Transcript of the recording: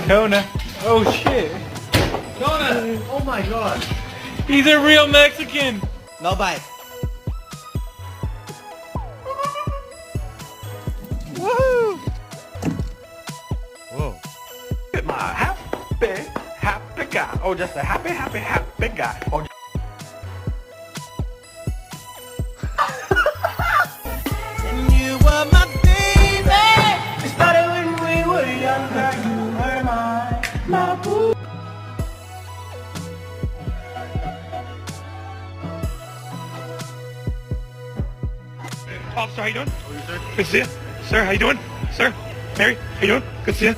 Kona. Oh shit. Kona! Oh my god. He's a real Mexican. No bite. Woohoo! Whoa. Get my happy guy. Oh, just a happy guy. Oh. You were my baby. It started when we were younger. You were my boo. Officer, how you doing? Good to see you. Sir, how you doing? Sir, Mary, how you doing? Good to see you.